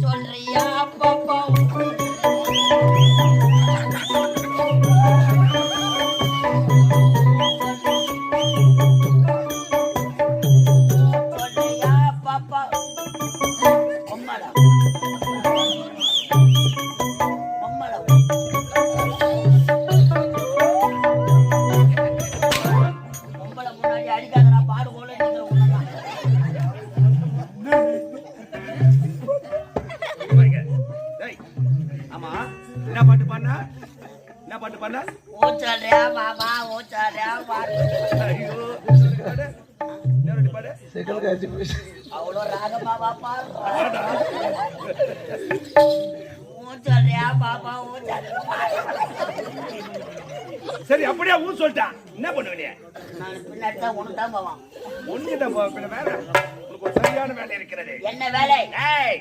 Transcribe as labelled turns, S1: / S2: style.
S1: சொல்றியா பாப்பா சொல்றியா பாப்பா அம்மாடா அம்மாடா பொம்பளை முன்னாடி அடிக்காதடா பாடு போல
S2: ஆமா என்ன பாட்டு பண்ண என்ன பாட்டு பண்ண
S1: ஊச்சல்றியா பாபா ஊச்சல்றியா பாடு
S2: ஐயோ பாடு
S1: அவ்வளோ ராகமா பாப்பா ஊச்சல்றியா பாபா ஊச்சல்றியா
S2: சரி அப்படியே ஊர் சொல்லிட்டான் என்ன பண்ணுவீங்க
S1: நான் பின்னாடி தான் உனக்கு தான் போவான்
S2: ஒண்ணுதான் வேலை உனக்கு ஒரு சரியான வேலை இருக்கிறது
S1: என்ன வேலை
S2: ஏய்